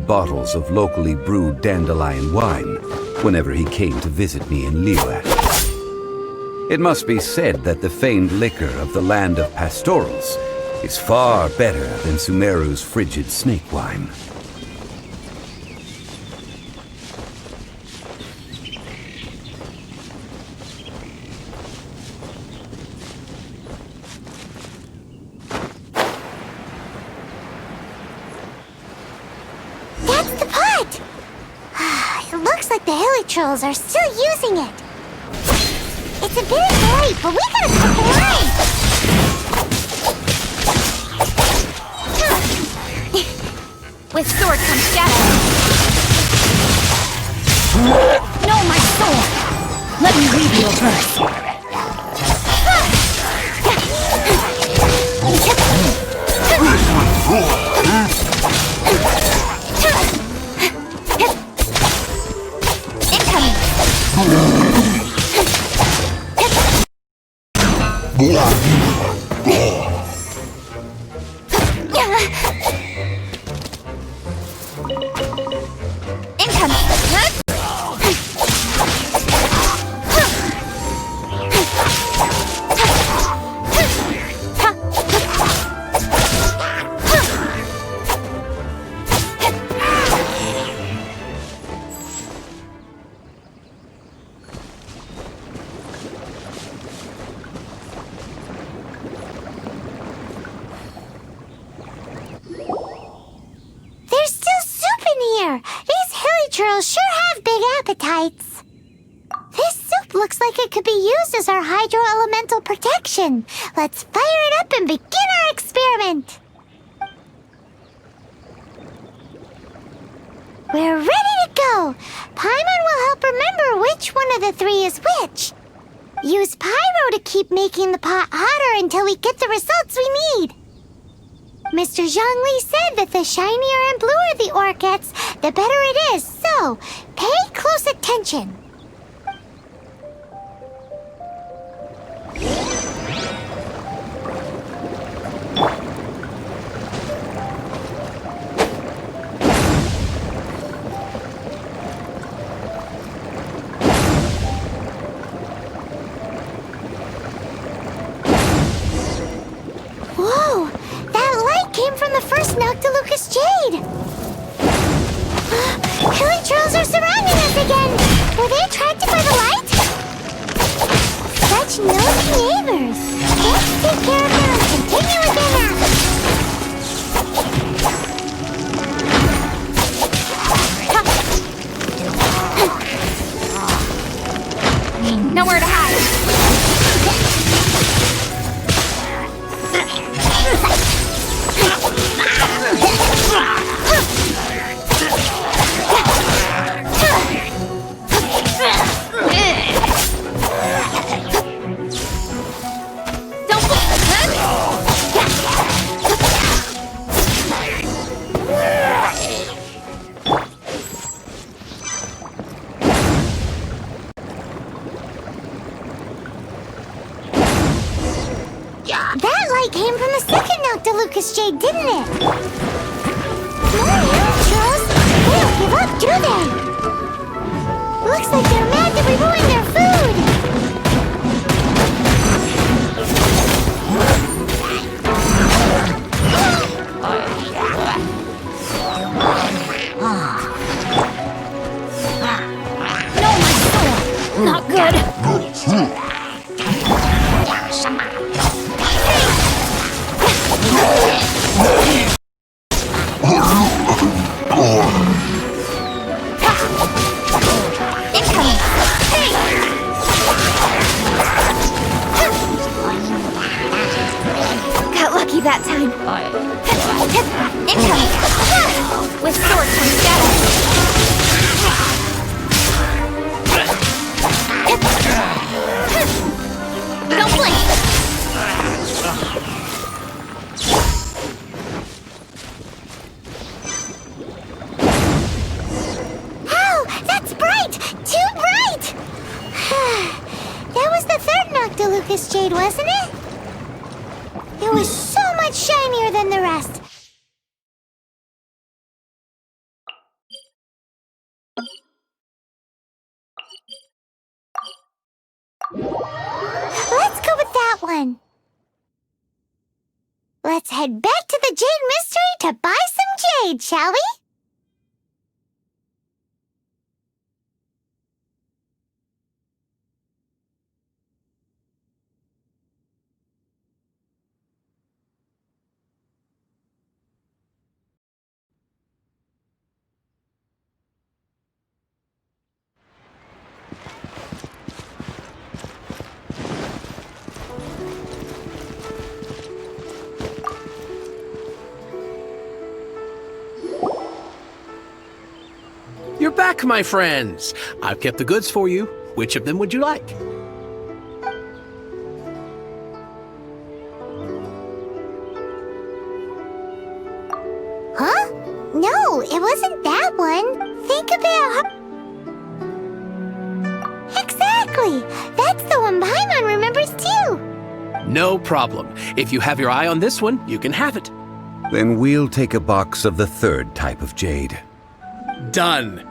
bottles of locally brewed dandelion wine whenever he came to visit me in Liyue. It must be said that the famed liquor of the land of pastorals is far better than Sumeru's frigid snake wine. That's the pot! It looks like the hilly trolls are still using it. It's a bit late, but we gotta cook it right. With sword comes shadow. No, my sword! Let me read you a verse. Sure have big appetites. This soup looks like it could be used as our hydro-elemental protection. Let's fire it up and begin our experiment. We're ready to go. Paimon will help remember which one of the three is which. Use pyro to keep making the pot hotter until we get the results we need. Mr. Zhongli said that the shinier and bluer the ore gets, the better it is, so pay close attention. Whoa! That light came from the first Noctilucous jade! Hilly trolls are surrounding us again! Were they attracted by the light? Such nosy neighbors! Let's take care of them and continue with their nap! Nowhere to hide! That light came from the second Noctilucous jade, didn't it? More hill trolls! They don't give up, do they? Looks like they're mad that we ruined their food! No, my soul! Not good! Got lucky that time. Incoming! With sword comes shadow. Don't blink! Oh, that's bright! Too bright! That was the third Noctilucous jade, wasn't it? It was so much shinier than the rest. Let's go with that one. Let's head back to the Jade Mystery to buy some jade, shall we? You're back, my friends. I've kept the goods for you. Which of them would you like? Huh? No, it wasn't that one. Think about Exactly! That's the one Paimon remembers too! No problem. If you have your eye on this one, you can have it. Then we'll take a box of the third type of jade. Done.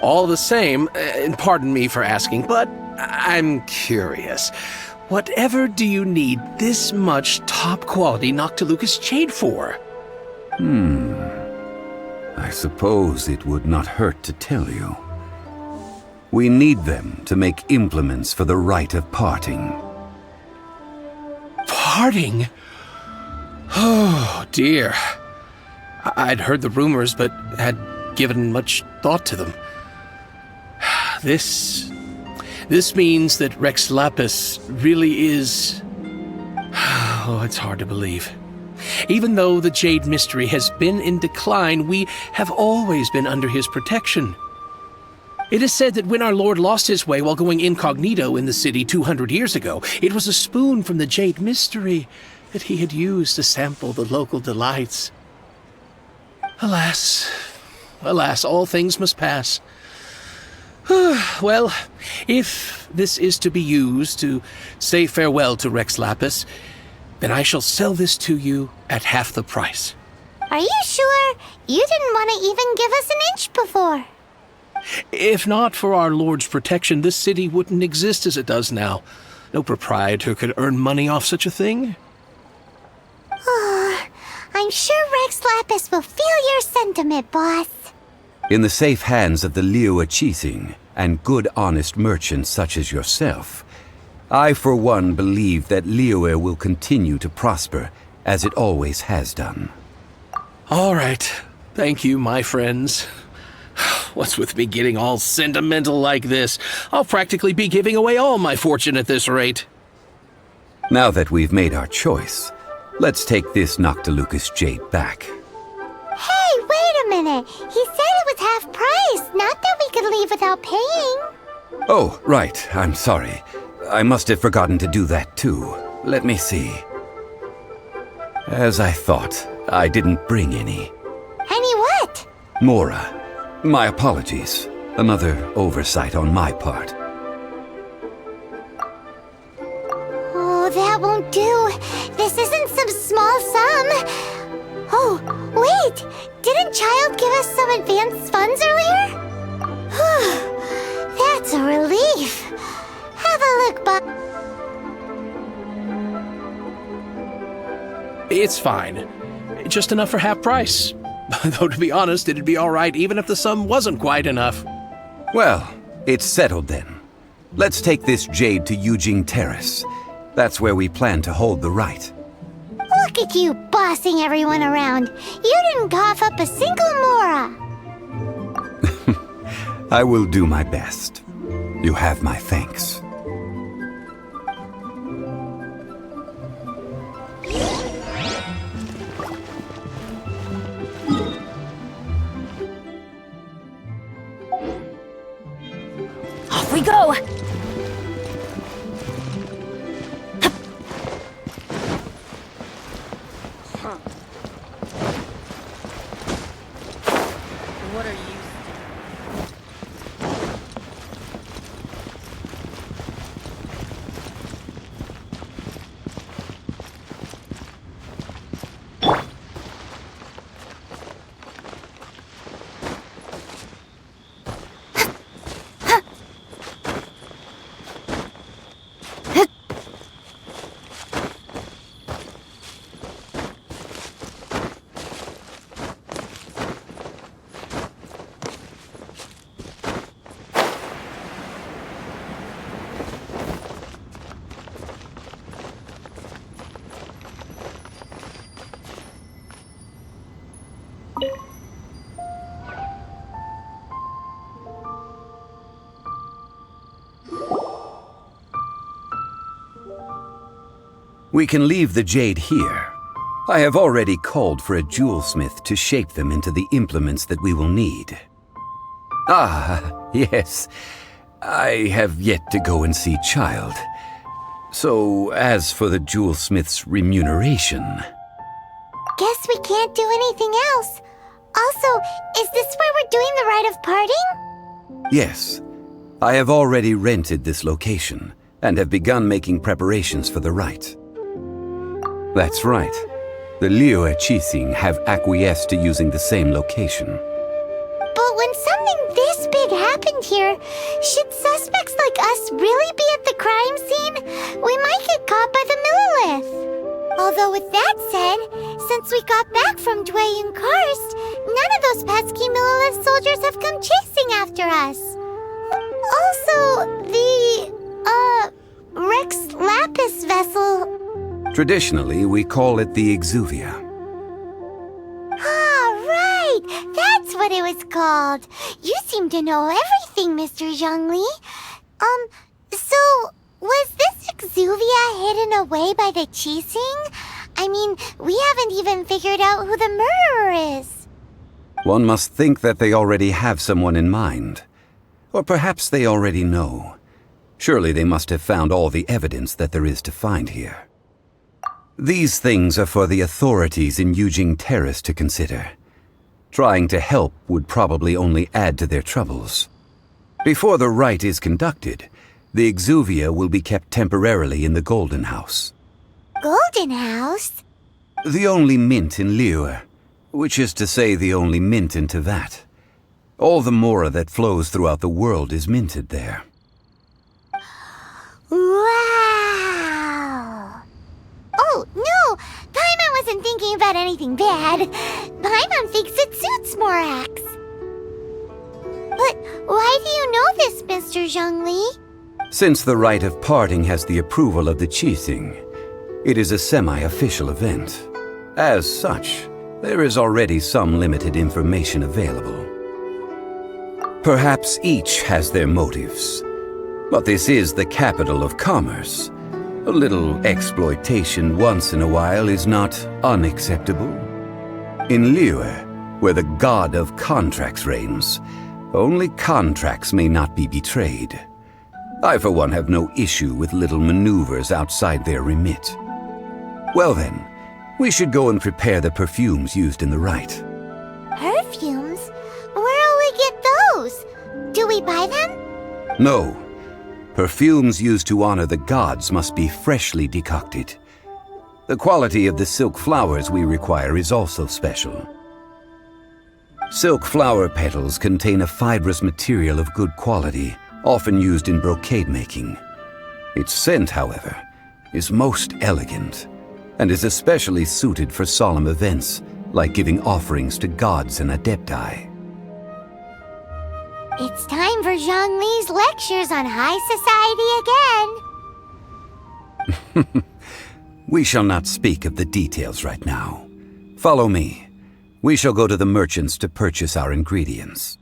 All the same, and pardon me for asking, but I'm curious. Whatever do you need this much top-quality Noctilucous jade for? I suppose it would not hurt to tell you. We need them to make implements for the rite of parting. Parting? Oh, dear. I'd heard the rumors, but had given much thought to them. This means that Rex Lapis really is... Oh, it's hard to believe. Even though the Jade Mystery has been in decline, we have always been under his protection. It is said that when our Lord lost his way while going incognito in the city 200 years ago, it was a spoon from the Jade Mystery that he had used to sample the local delights. Alas, all things must pass. Well, if this is to be used to say farewell to Rex Lapis, then I shall sell this to you at half the price. Are you sure? You didn't want to even give us an inch before. If not for our Lord's protection, this city wouldn't exist as it does now. No proprietor could earn money off such a thing. I'm sure Rex Lapis will feel your sentiment, boss. In the safe hands of the Liu Chising and good honest merchants such as yourself, I for one believe that Liyue will continue to prosper as it always has done. All right. Thank you, my friends. What's with me getting all sentimental like this? I'll practically be giving away all my fortune at this rate. Now that we've made our choice, let's take this Noctilucous jade back. Hey, wait a minute. He said it was half price, not that we could leave without paying. Oh, right. I'm sorry. I must have forgotten to do that too. Let me see. As I thought, I didn't bring any. Any what? Mora. My apologies. Another oversight on my part. Oh, that won't do. This isn't some small sum. Oh, wait! Didn't Child give us some advanced funds earlier? That's a relief. Have a look, Bob. It's fine. Just enough for half price. Though, to be honest, it'd be all right even if the sum wasn't quite enough. Well, it's settled then. Let's take this jade to Yujing Terrace. That's where we plan to hold the rite. Look at you bossing everyone around. You didn't cough up a single mora. I will do my best. You have my thanks. Off we go! What are you? We can leave the jade here. I have already called for a jewelsmith to shape them into the implements that we will need. Ah, yes. I have yet to go and see Child. So, as for the jewelsmith's remuneration... Guess we can't do anything else. Also, is this where we're doing the rite of parting? Yes. I have already rented this location, and have begun making preparations for the rite. That's right. The Liyue Qixing have acquiesced to using the same location. But when something this big happened here, should suspects like us really be at the crime scene? We might get caught by the Millilith. Although with that said, since we got back from Dway and Karst, none of those pesky Millilith soldiers have come chasing after us. Also, the, Rex Lapis vessel... Traditionally, we call it the Exuvia. Ah, right! That's what it was called. You seem to know everything, Mr. Zhongli. So, was this Exuvia hidden away by the Qixing? I mean, we haven't even figured out who the murderer is. One must think that they already have someone in mind. Or perhaps they already know. Surely they must have found all the evidence that there is to find here. These things are for the authorities in Yujing Terrace to consider. Trying to help would probably only add to their troubles. Before the rite is conducted, the Exuvia will be kept temporarily in the Golden House. Golden House? The only mint in Liyue, which is to say the only mint in Tevat. All the mora that flows throughout the world is minted there. Wow! Oh, no! Paimon wasn't thinking about anything bad. Paimon thinks it suits Morax. But why do you know this, Mr. Zhongli? Since the rite of parting has the approval of the Qixing, it is a semi-official event. As such, there is already some limited information available. Perhaps each has their motives, but this is the capital of commerce. A little exploitation once in a while is not unacceptable. In Liyue, where the god of contracts reigns, only contracts may not be betrayed. I, for one, have no issue with little maneuvers outside their remit. Well then, we should go and prepare the perfumes used in the rite. Perfumes? Where'll we get those? Do we buy them? No. Perfumes used to honor the gods must be freshly decocted. The quality of the silk flowers we require is also special. Silk flower petals contain a fibrous material of good quality, often used in brocade making. Its scent, however, is most elegant, and is especially suited for solemn events, like giving offerings to gods and adepti. It's time for Zhongli's lectures on high society again. We shall not speak of the details right now. Follow me. We shall go to the merchants to purchase our ingredients.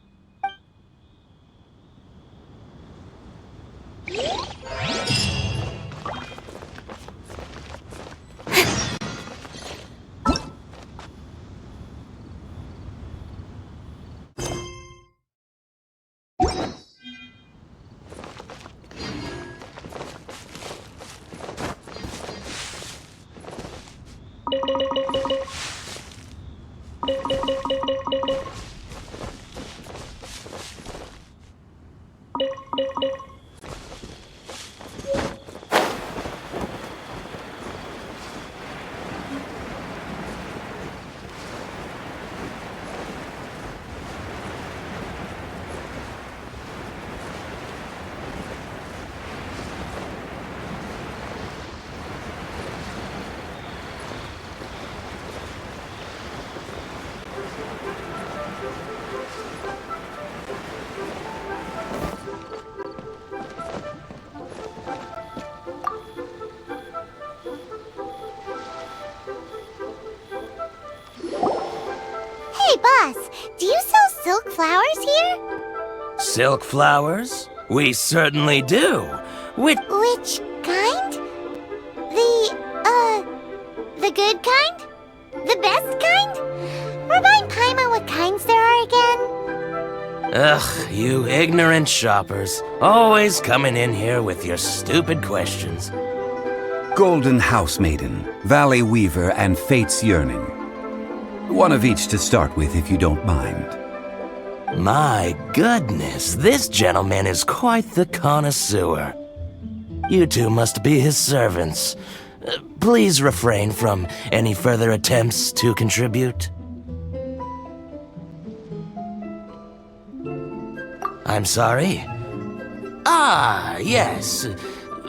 Hey, boss, do you sell silk flowers here? Silk flowers? We certainly do. Which kind? The, good kind? The best kind? Remind Paimon what kinds there are again. Ugh, you ignorant shoppers. Always coming in here with your stupid questions. Golden House Maiden, Valley Weaver, and Fate's Yearning. One of each to start with, if you don't mind. My goodness, this gentleman is quite the connoisseur. You two must be his servants. Please refrain from any further attempts to contribute. I'm sorry? Ah, yes.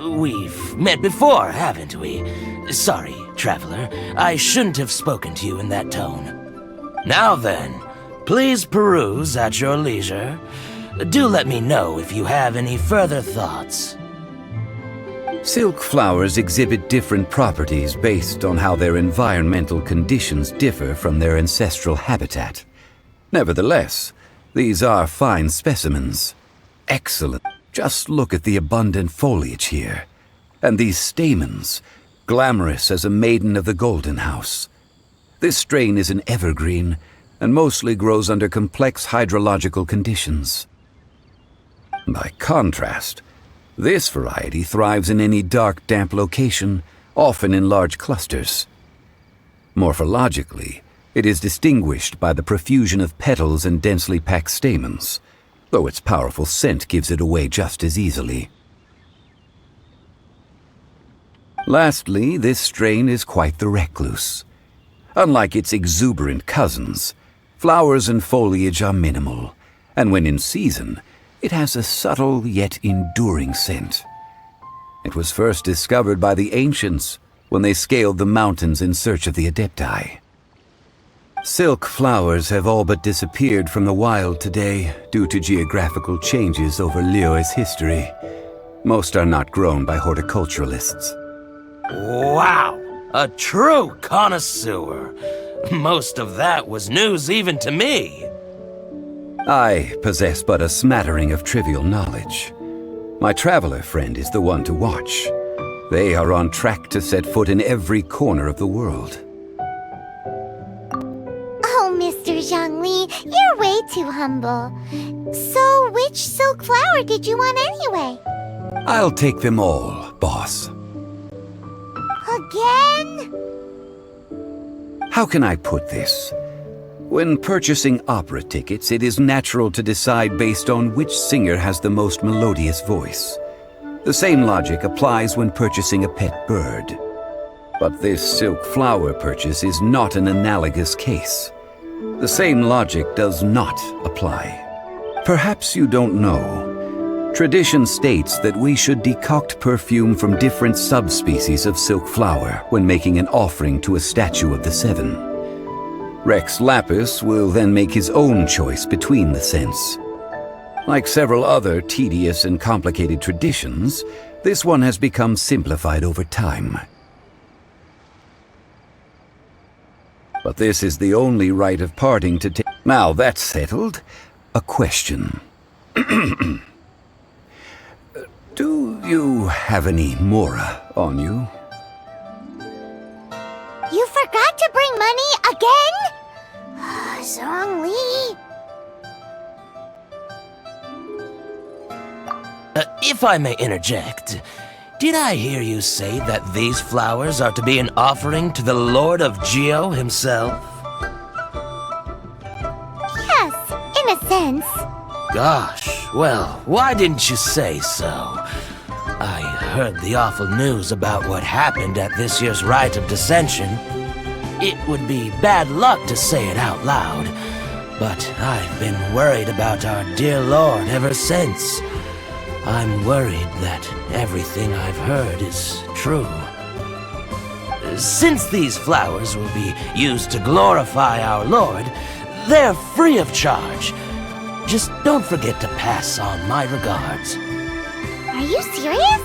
We've met before, haven't we? Sorry, traveler. I shouldn't have spoken to you in that tone. Now then, please peruse at your leisure. Do let me know if you have any further thoughts. Silk flowers exhibit different properties based on how their environmental conditions differ from their ancestral habitat. Nevertheless, these are fine specimens. Excellent. Just look at the abundant foliage here. And these stamens, glamorous as a maiden of the Golden House. This strain is an evergreen, and mostly grows under complex hydrological conditions. By contrast, this variety thrives in any dark, damp location, often in large clusters. Morphologically, it is distinguished by the profusion of petals and densely packed stamens, though its powerful scent gives it away just as easily. Lastly, this strain is quite the recluse. Unlike its exuberant cousins, flowers and foliage are minimal, and when in season, it has a subtle yet enduring scent. It was first discovered by the ancients when they scaled the mountains in search of the Adepti. Silk flowers have all but disappeared from the wild today due to geographical changes over Liyue's history. Most are not grown by horticulturalists. Wow! A true connoisseur. Most of that was news even to me. I possess but a smattering of trivial knowledge. My traveler friend is the one to watch. They are on track to set foot in every corner of the world. Oh, Mr. Zhongli, you're way too humble. So, which silk flower did you want anyway? I'll take them all, boss. Again? How can I put this? When purchasing opera tickets, it is natural to decide based on which singer has the most melodious voice. The same logic applies when purchasing a pet bird. But this silk flower purchase is not an analogous case. The same logic does not apply. Perhaps you don't know. Tradition states that we should decoct perfume from different subspecies of silk flower when making an offering to a statue of the seven. Rex Lapis will then make his own choice between the scents. Like several other tedious and complicated traditions, this one has become simplified over time. But this is the only rite of parting to take. Now that's settled, a question. Do you have any mora on you? You forgot to bring money again? Zhongli. If I may interject, did I hear you say that these flowers are to be an offering to the Lord of Geo himself? Yes, in a sense. Gosh, well, why didn't you say so? I heard the awful news about what happened at this year's Rite of Dissension. It would be bad luck to say it out loud, but I've been worried about our dear Lord ever since. I'm worried that everything I've heard is true. Since these flowers will be used to glorify our Lord, they're free of charge. Just don't forget to pass on my regards. Are you serious?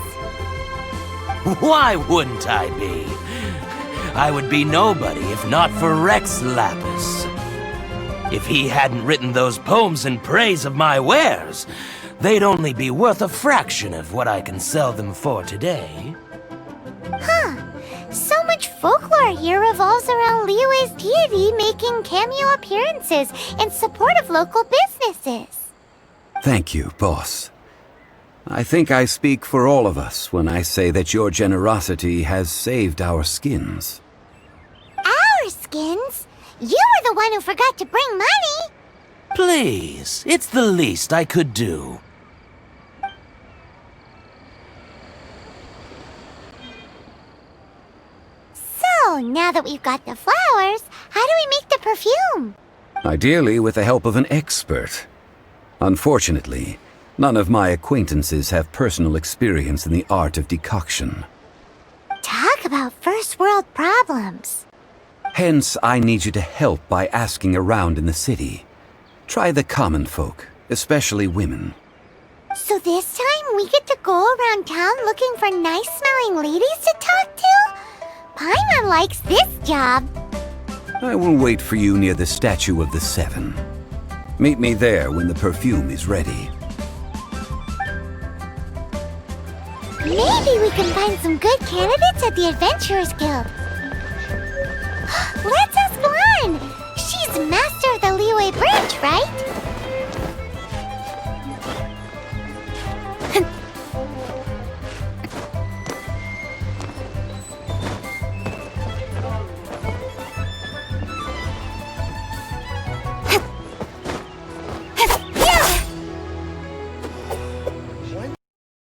Why wouldn't I be? I would be nobody if not for Rex Lapis. If he hadn't written those poems in praise of my wares, they'd only be worth a fraction of what I can sell them for today. Huh. So much folklore here revolves around Liyue's deity making cameo appearances in support of local businesses. Thank you, boss. I think I speak for all of us when I say that your generosity has saved our skins. Our skins? You were the one who forgot to bring money! Please, it's the least I could do. So, now that we've got the flowers, how do we make the perfume? Ideally with the help of an expert. Unfortunately, none of my acquaintances have personal experience in the art of decoction. Talk about first world problems. Hence, I need you to help by asking around in the city. Try the common folk, especially women. So this time we get to go around town looking for nice-smelling ladies to talk to? Paimon likes this job. I will wait for you near the statue of the Seven. Meet me there when the perfume is ready. Maybe we can find some good candidates at the Adventurers Guild. Let's ask Lan! She's master of the Liyue Bridge, right?